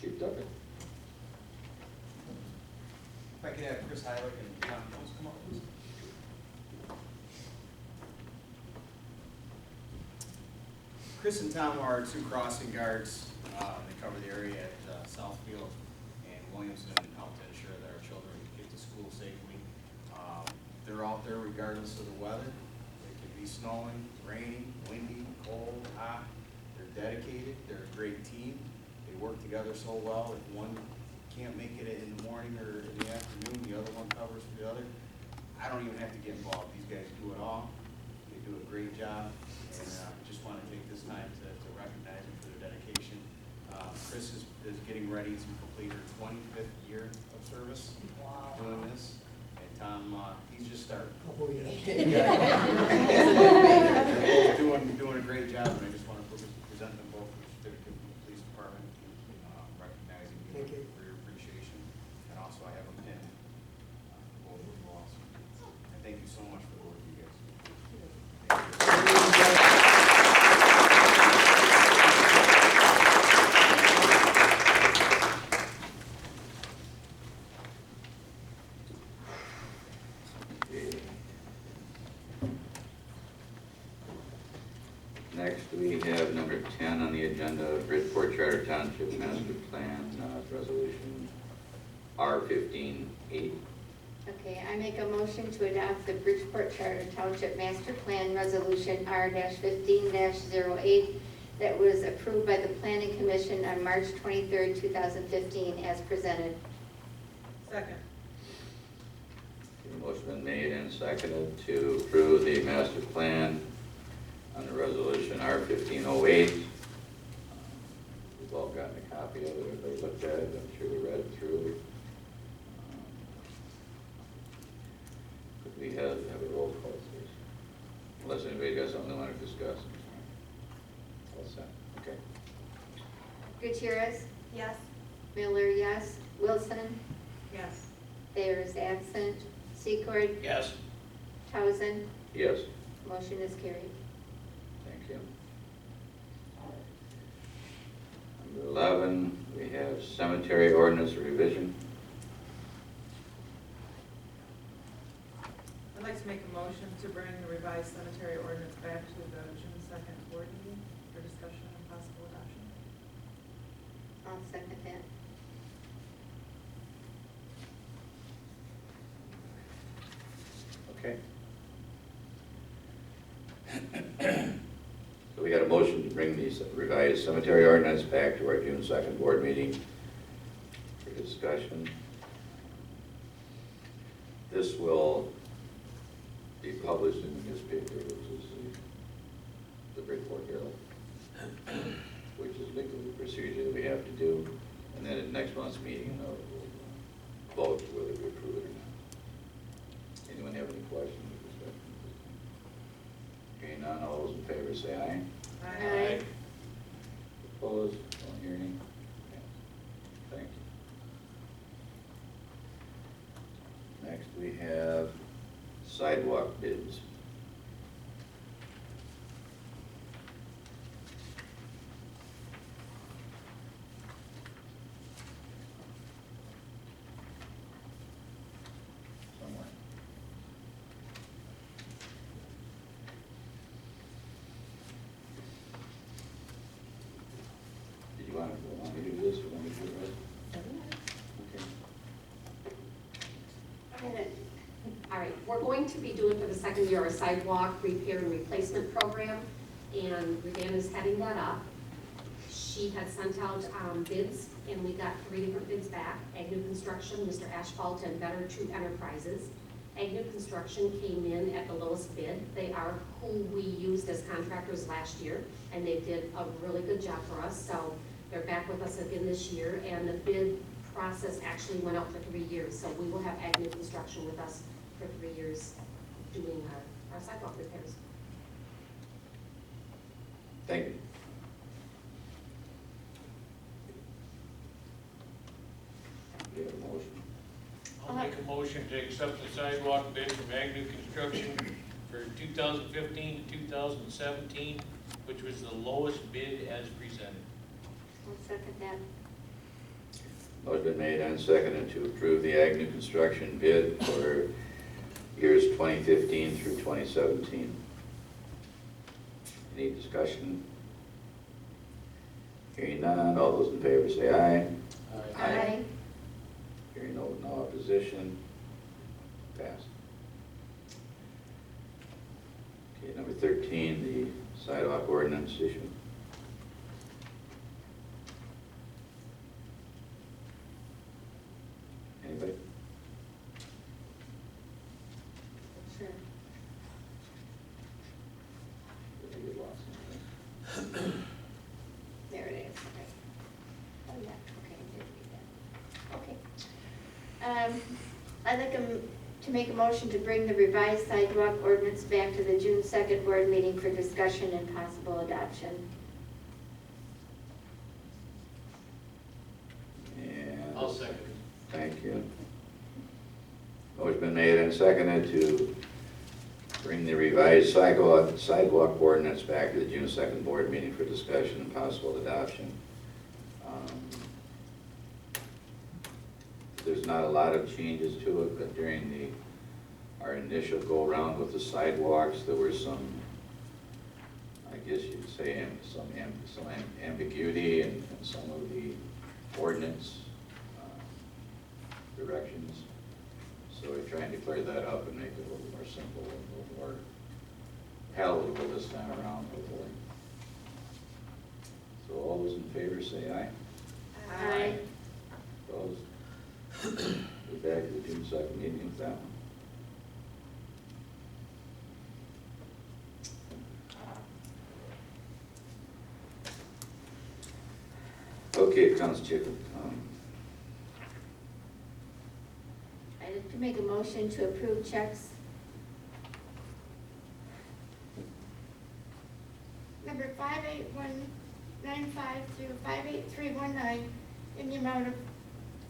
Chief Duckett. If I could have Chris Heilig and Tom Mills come up, please. Chris and Tom are two crossing guards. They cover the area at Southfield and Williamson, help to ensure that our children get to school safely. They're out there regardless of the weather. It could be snowing, raining, windy, cold, hot. They're dedicated. They're a great team. They work together so well. If one can't make it in the morning or in the afternoon, the other one covers for the other. I don't even have to get involved. These guys do it all. They do a great job, and just want to take this time to recognize them for their dedication. Chris is getting ready to complete her 25th year of service doing this, and Tom, he's just starting. Couple of years. Doing a great job, and I just want to present them both with a certificate from the police department, recognizing you Thank you. for your appreciation, and also I have a pin for both of you also. And thank you so much for the work you guys do. Next, we have number 10 on the agenda, Bridgeport Charter Township Master Plan, Resolution R-15-8. Okay, I make a motion to adopt the Bridgeport Charter Township Master Plan Resolution R-15-08 that was approved by the Planning Commission on March 23rd, 2015, as presented. Second. Motion been made and seconded to approve the master plan on the resolution R-15-08. We've all gotten a copy of it, everybody looked at it, I'm sure we read it through. Could we have a roll call, please? Unless anybody got something they want to discuss. All set, okay. Gutierrez, Yes. Miller, yes. Wilson, Yes. Thayer is absent. Secord, Yes. Townsend. Yes, Motion is carried. thank you. Number 11, we have cemetery ordinance revision. I'd like to make a motion to bring the revised cemetery ordinance back to the June 2nd board meeting for discussion and possible adoption. I'll second that. Okay. So we got a motion to bring the revised cemetery ordinance back to our June 2nd board meeting for discussion. This will be published in the newspaper, which is the next month's meeting, we'll vote whether we approve it or not. Anyone have any questions with respect to this? Okay, none, all those in favor say aye. Aye. Opposed, don't hear any? Okay. Thank you. Next, we have sidewalk bids. Somewhere. Did you want me to do this or want me to do the rest? Okay. All right, we're going to be doing for the second year a sidewalk repair and replacement program, and Reganna's heading that up. She had sent out bids, and we got 3 different bids back. Agnew Construction, Mr. Asphalt, and Better True Enterprises. Agnew Construction came in at the lowest bid. They are who we used as contractors last year, and they did a really good job for us, so they're back with us again this year, and the bid process actually went out for 3 years, so we will have Agnew Construction with us for 3 years doing our sidewalk repairs. Thank you. Do you have a motion? I'll make a motion to accept the sidewalk bid from Agnew Construction for 2015 to 2017, which was the lowest bid as presented. I'll second that. Motion been made and seconded to approve the Agnew Construction bid for years 2015 through 2017. Any discussion? Hearing none, all those in favor say aye. Aye. Hearing no opposition, passed. Okay, number 13, the sidewalk ordinance issue. Anybody? Sure. Did I get lost in there? There it is. Okay. Oh, yeah, okay, I did read that. Okay. I'd like to make a motion to bring the revised sidewalk ordinance back to the June 2nd board meeting for discussion and possible adoption. And I'll second. thank you. Motion been made and seconded to bring the revised sidewalk ordinance back to the June 2nd board meeting for discussion and possible adoption. There's not a lot of changes to it, but during our initial go-around with the sidewalks, there were some, I guess you'd say, some ambiguity in some of the ordinance directions. So we're trying to clear that up and make it a little more simple and a little more palatable this time around, hopefully. So all those in favor say aye. Aye. Opposed? We're back to the June 2nd meeting with that one. Okay, Township. I'd like to make a motion to approve checks number 58195 through 58319 in the amount of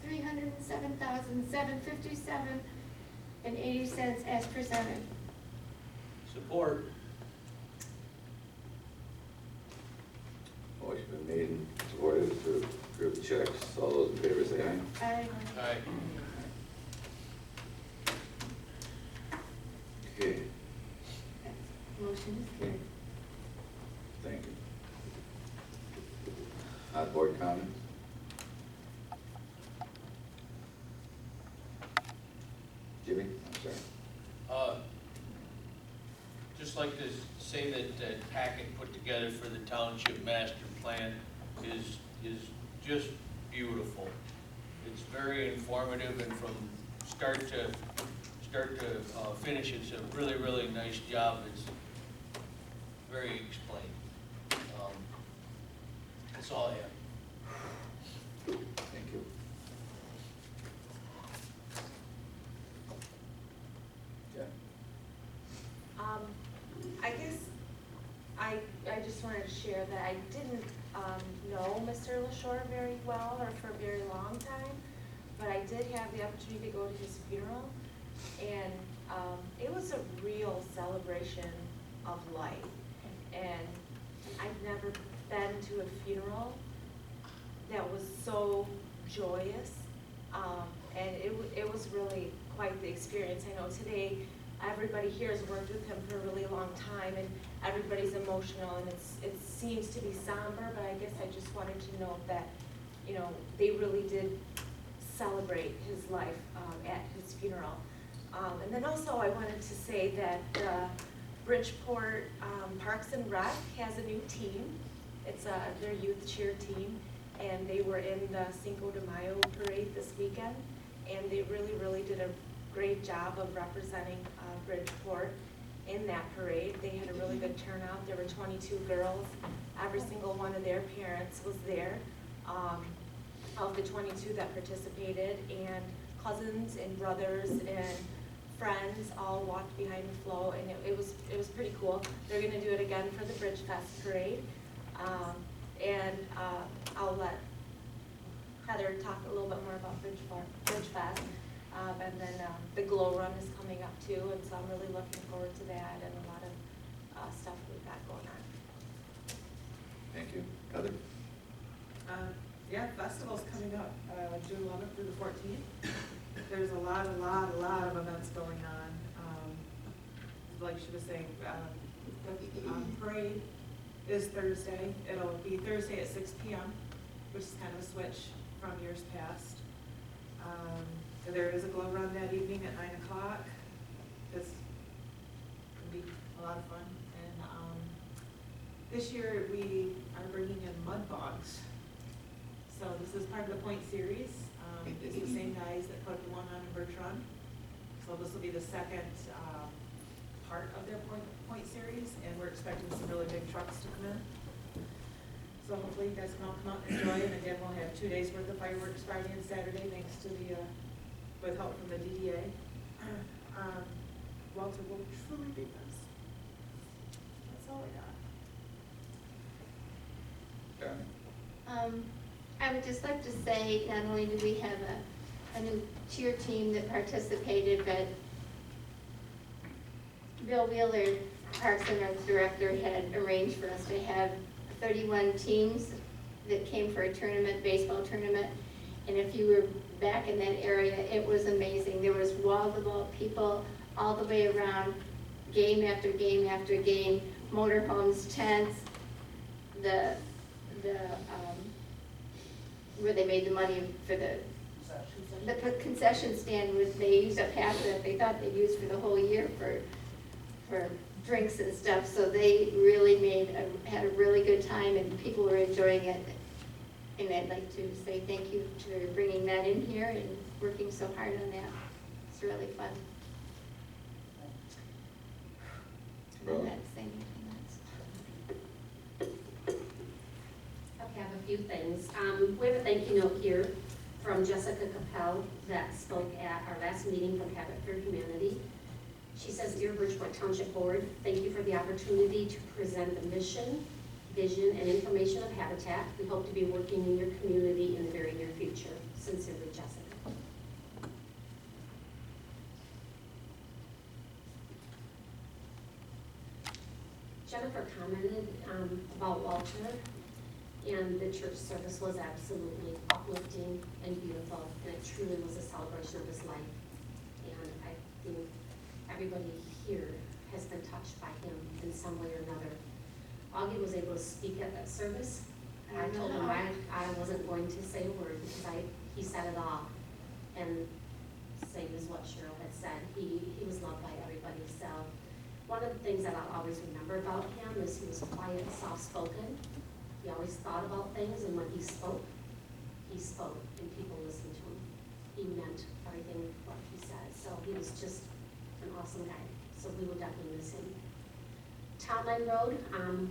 $307,757.80 as presented. Support. Motion been made and supported to approve the checks. All those in favor say aye. Aye. Aye. Okay, Motion is carried. thank you. Board comments? Jimmy, I'm sorry. Just like to say that that packet put together for the township master plan is just beautiful. It's very informative, and from start to finish, it's a really, really nice job. It's very explained. That's all I have. Thank you. I guess I just wanted to share that I didn't know Mr. Lashore very well or for a very long time, but I did have the opportunity to go to his funeral, and it was a real celebration of life. And I've never been to a funeral that was so joyous, and it was really quite the experience. I know today everybody here has worked with him for a really long time, and everybody's emotional, and it seems to be somber, but I guess I just wanted to know that, you know, they really did celebrate his life at his funeral. And then also I wanted to say that Bridgeport Parks and Rec has a new team. It's their youth cheer team, and they were in the Cinco de Mayo parade this weekend, and they really did a great job of representing Bridgeport in that parade. They had a really good turnout. There were 22 girls. Every single one of their parents was there. Of the 22 that participated, and cousins and brothers and friends all walked behind the flow, and it was pretty cool. They're gonna do it again for the Bridge Fest parade. I'll let Heather talk a little bit more about Bridge Fest. And then the Glow Run is coming up too, and so I'm really looking forward to that and a lot of stuff we've got going on. Thank you. Heather? Yeah, festival's coming up, June 11th through the 14th. There's a lot of events going on. Like she was saying, the parade is Thursday. It'll be Thursday at 6 p.m., which is kind of a switch from years past. There is a glow run that evening at 9 o'clock. It's gonna be a lot of fun. And this year we are bringing in mud bogs. So this is part of the Point series. It's the same guys that put the one on in Bertrand. So this will be the second part of their Point series, and we're expecting some really big trucks to come in. So hopefully you guys can all come out and enjoy it. And again, we'll have 2 days worth of fireworks Friday and Saturday, thanks to the with help from the DDA. Walter will truly be this. That's all I got. Karen? I would just like to say, not only do we have a new cheer team that participated, but Bill Wheeler, Parks and Rec Director, had arranged for us to have 31 teams that came for a tournament, baseball tournament. And if you were back in that area, it was amazing. There was wall-to-wall people all the way around, game after game after game, motorhomes, tents, where they made the money for the concession stand, they used up half of it. They thought they'd use for the whole year for drinks and stuff. So they really had a really good time, and people were enjoying it. And I'd like to say thank you for bringing that in here and working so hard on that. It's really fun. Well, I'm not saying anything else. Okay, I have a few things. We have a thank you note here from Jessica Capel that spoke at our last meeting from Habit for Humanity. She says, "Dear Bridgeport Township Board, thank you for the opportunity to present the mission, vision, and information of Habitat. We hope to be working in your community in the very near future. Sincerely, Jessica." Jennifer commented about Walter, and the church service was absolutely uplifting and beautiful, and it truly was a celebration of his life. And I think everybody here has been touched by him in some way or another. Augie was able to speak at that service. I told him I wasn't going to say a word because he said it all. And same as what Cheryl had said, he was loved by everybody. So one of the things that I'll always remember about him is he was quiet, soft-spoken. He always thought about things, and when he spoke, and people listened to him. He meant everything what he said. So he was just an awesome guy. So we will definitely miss him. Town Line Road,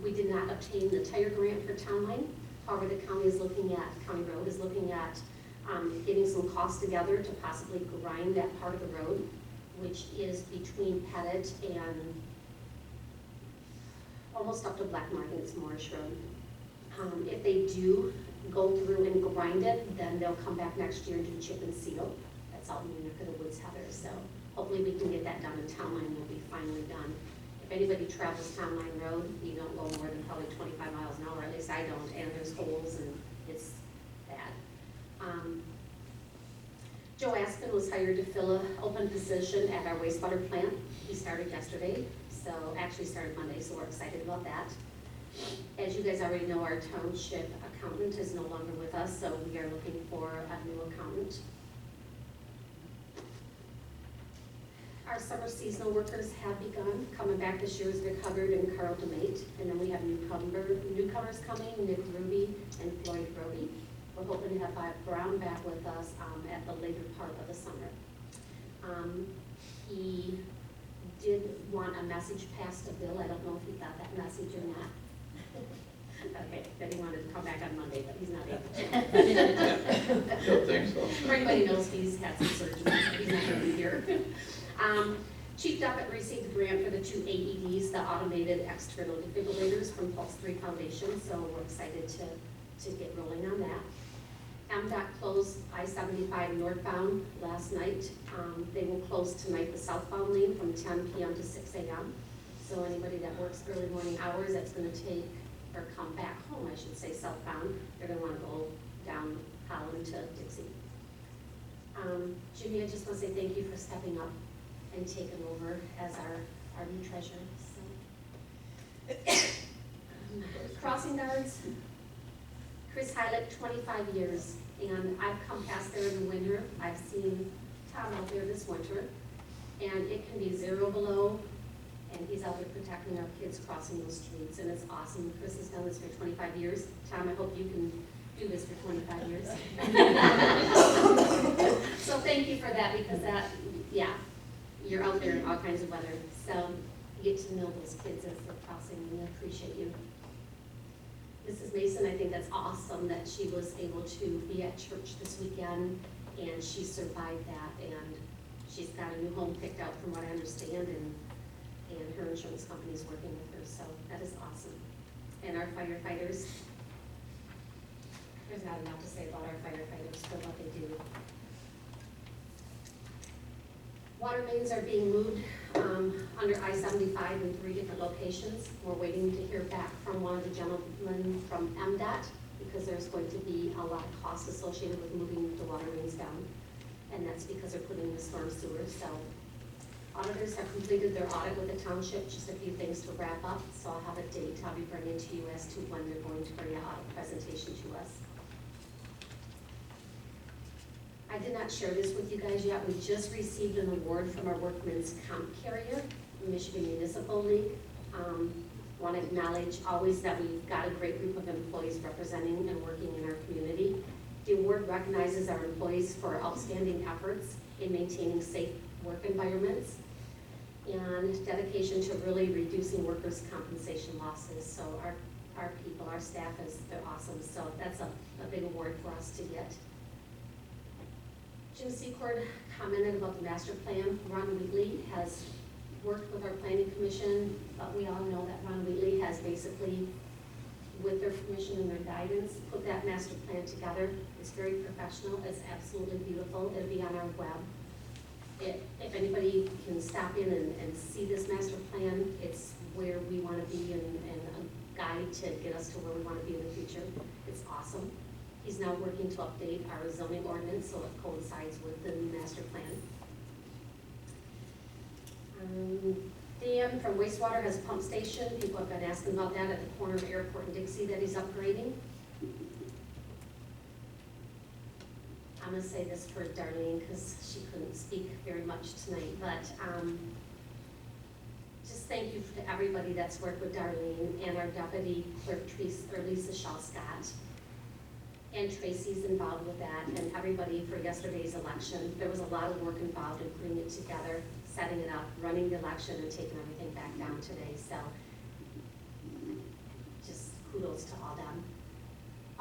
we did not obtain the tire grant for Town Line. However, the county road is looking at getting some costs together to possibly grind that part of the road, which is between Pettit and almost up to black marking, it's Morris Road. If they do go through and grind it, then they'll come back next year and do chip and seal. That's out in the neck of the woods, Heather, so hopefully we can get that done and Town Line will be finally done. If anybody travels Town Line Road, you don't go more than probably 25 miles an hour, at least I don't, and there's holes and it's bad. Joe Aspen was hired to fill an open position at our wastewater plant. He started yesterday, so actually started Monday, so we're excited about that. As you guys already know, our township accountant is no longer with us, so we are looking for a new accountant. Our summer seasonal workers have begun. Coming back this year is Rick Hubbard and Carl DeMate, and then we have newcomers coming, Nick Ruby and Floyd Brody. We're hoping to have Bob Brown back with us at the later part of the summer. He did want a message passed to Bill. I don't know if he got that message or not. Okay, then he wanted to come back on Monday, but he's not able to. Don't think so. Everybody knows he's had some surgery, he's not gonna be here. Chief Duffett received a grant for the 2 AEDs, the automated external defibrillators from Pulse 3 Foundation, so we're excited to get rolling on that. MDOT closed I-75 northbound last night. They will close tonight the southbound lane from 10 p.m. to 6 a.m. So anybody that works early morning hours that's gonna take, or come back home, I should say, southbound, they're gonna wanna go down Holland to Dixie. Jimmy, I just wanna say thank you for stepping up and taking over as our new treasurer, so. Crossing guards, Chris Heilig, 25 years, and I've come past there in the winter. I've seen Tom out there this winter, and it can be 0 below, and he's out there protecting our kids crossing those streets, and it's awesome. Chris has done this for 25 years. Tom, I hope you can do this for 25 years. So thank you for that, because that, yeah, you're out there in all kinds of weather, so you get to know those kids as they're crossing, and I appreciate you. Mrs. Mason, I think that's awesome that she was able to be at church this weekend, and she survived that, and she's got a new home picked out from what I understand, and her insurance company's working with her, so that is awesome. And our firefighters, there's not enough to say about our firefighters for what they do. Water mains are being moved under I-75 in 3 different locations. We're waiting to hear back from one of the gentlemen from MDOT, because there's going to be a lot of costs associated with moving the water mains down, and that's because they're putting in the storm sewers. So auditors have completed their audit with the township, just a few things to wrap up, so I'll have a date I'll be bringing to you as to when they're going to bring an audit presentation to us. I did not share this with you guys yet. We just received an award from our workman's comp carrier, Michigan Municipal League. Want to acknowledge always that we've got a great group of employees representing and working in our community. The award recognizes our employees for outstanding efforts in maintaining safe work environments and dedication to really reducing workers' compensation losses. So our people, our staff, they're awesome. So that's a big award for us to get. Jim Secord commented about the master plan. Ron Wheatley has worked with our planning commission, but we all know that Ron Wheatley has basically, with their permission and their guidance, put that master plan together. It's very professional, it's absolutely beautiful. It'll be on our web. If anybody can stop in and see this master plan, it's where we want to be and a guide to get us to where we want to be in the future. It's awesome. He's now working to update our zoning ordinance so it coincides with the new master plan. Dan from wastewater has a pump station. People have been asking about that at the corner of Airport and Dixie that he's upgrading. I'm gonna say this for Darlene because she couldn't speak very much tonight, but just thank you to everybody that's worked with Darlene and our deputy clerk Lisa Shaw-Scott. And Tracy's involved with that, and everybody for yesterday's election. There was a lot of work involved in putting it together, setting it up, running the election, and taking everything back down today. So just kudos to all them.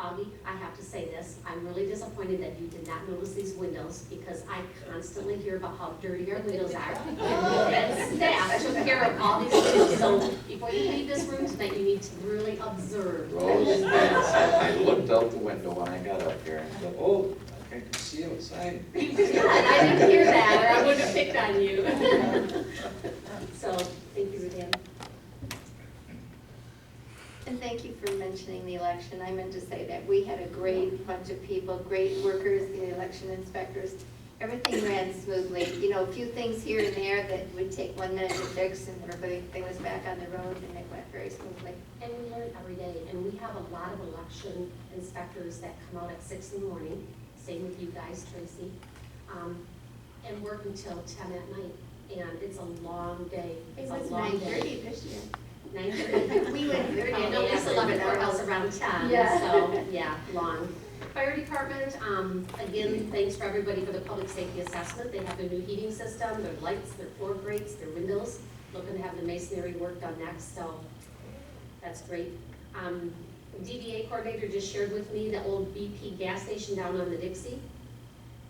Augie, I have to say this, I'm really disappointed that you did not notice these windows, because I constantly hear about how dirty our windows are. And staff took care of all these windows, so before you leave this room tonight, you need to really observe. Rose, I looked out the window when I got up here and said, oh, I can see outside. You did, I didn't hear that, or I would have picked on you. So, thank you, Rudan. And thank you for mentioning the election. I meant to say that we had a great bunch of people, great workers, the election inspectors. Everything ran smoothly. You know, a few things here and there that would take 1 minute to fix, and everything was back on the road, and it went very smoothly. And we learn every day, and we have a lot of election inspectors that come out at 6 in the morning, same with you guys, Tracy, and work until 10 at night, and it's a long day. It It's was a long day. 9:30 this year. 9:30. We went very I know Lisa left the courthouse around 10, so, yeah, long. Fire department, again, thanks for everybody for the public safety assessment. They have their new heating system, their lights, their floor grates, their windows. Looking to have the masonry work done next, so that's great. DVA coordinator just shared with me the old BP gas station down on the Dixie.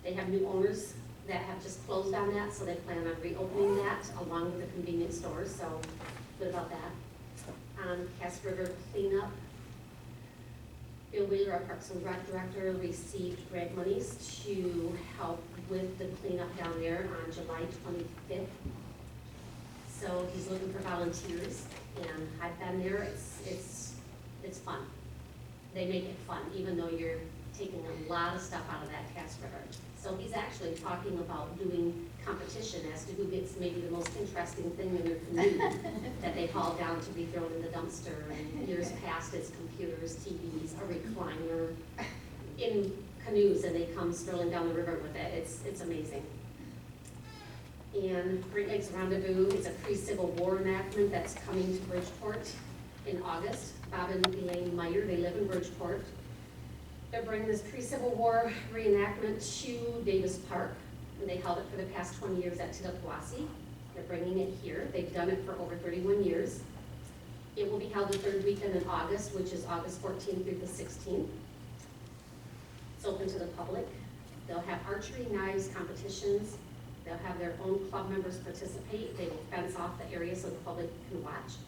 They have new owners that have just closed on that, so they plan on reopening that along with the convenience stores, so good about that. Cass River cleanup. Bill Wheeler, our Parks and Rec Director, received grant monies to help with the cleanup down there on July 25th. So he's looking for volunteers, and I've been there, it's fun. They make it fun, even though you're taking a lot of stuff out of that Cass River. So he's actually talking about doing competition as to who gets maybe the most interesting thing in their canoe that they haul down to be thrown in the dumpster. And years past, it's computers, TVs, a recliner in canoes, and they come strolling down the river with it. It's amazing. And Great Lakes Rendezvous is a pre-Civil War enactment that's coming to Bridgeport in August. Bob and Elaine Meyer, they live in Bridgeport. They're bringing this pre-Civil War reenactment to Davis Park. And they held it for the past 20 years at Tidapawasi. They're bringing it here. They've done it for over 31 years. It will be held the third weekend in August, which is August 14th through the 16th. It's open to the public. They'll have archery, knives, competitions. They'll have their own club members participate. They will fence off the area so the public can watch.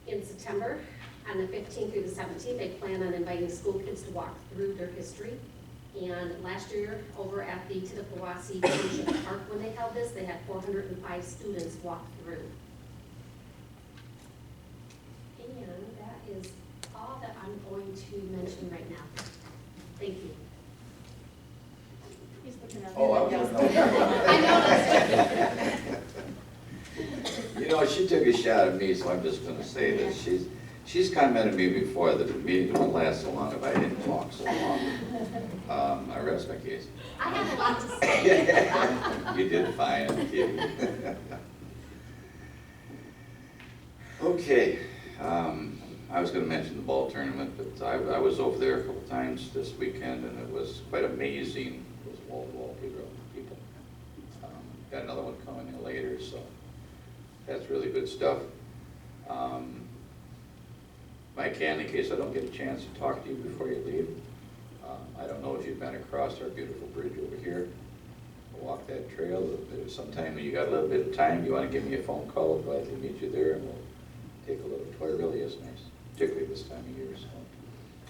In September, on the 15th through the 17th, they plan on inviting school kids to walk through their history. And last year, over at the Tidapawasi Township Park, when they held this, they had 405 students walk through. And that is all that I'm going to mention right now. Thank you. He's looking up. Oh, I You know, she took a shot at me, so I'm just gonna say that she's commented me before that the meeting wouldn't last so long if I didn't talk so long. I rest my case. I have a lot to say. You did fine, I'm kidding. Okay, I was gonna mention the ball tournament, but I was over there a couple times this weekend, and it was quite amazing. It was wall-to-wall people. Got another one coming in later, so that's really good stuff. Mike, in case I don't get a chance to talk to you before you leave, I don't know if you've been across our beautiful bridge over here. Walk that trail. There's sometime when you got a little bit of time, you want to give me a phone call, I'll gladly meet you there, and we'll take a little tour. It really is nice, particularly this time of year. So.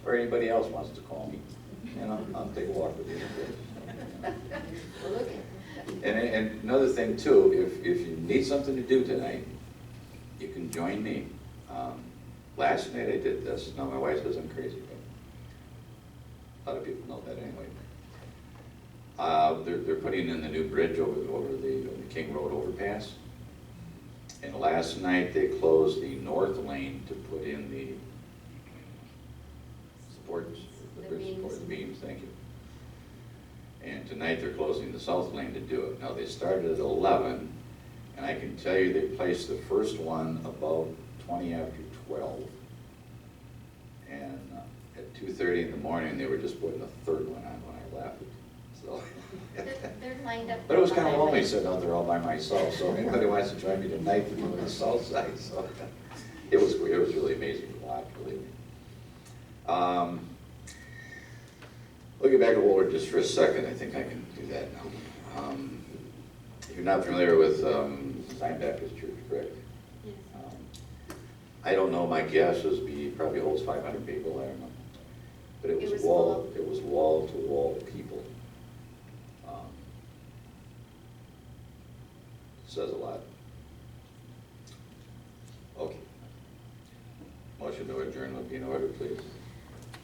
Or anybody else wants to call me, and I'll take a walk with you. And another thing too, if you need something to do tonight, you can join me. Last night I did this. Now my wife says I'm crazy, but a lot of people know that anyway. They're putting in the new bridge over the King Road overpass. And last night they closed the north lane to put in the supports, the beams, thank you. And tonight they're closing the south lane to do it. Now they started at 11, and I can tell you they placed the first one about 20 after 12. And at 2:30 in the morning, they were just putting a third one on when I left. So. They're lined up. But it was kind of lonely sitting out there all by myself, so if anybody wants to join me tonight to go to the south side, so it was really amazing to watch, believe me. Looking back at Walter just for a second, I think I can do that now. If you're not familiar with Zion Baptist Church, correct? Yes. I don't know, my guess is probably holds 500 people, I don't know. But it was wall to wall people. Says a lot. Okay. Motion to adjourn would be in order, please.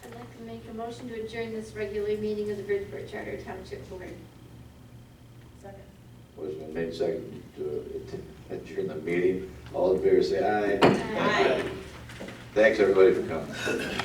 I'd like to make a motion to adjourn this regular meeting of the Bridgeport Charter Township Board. Second. Motion been made second to adjourn the meeting. All in favor say aye. Aye. Thanks, everybody, for coming.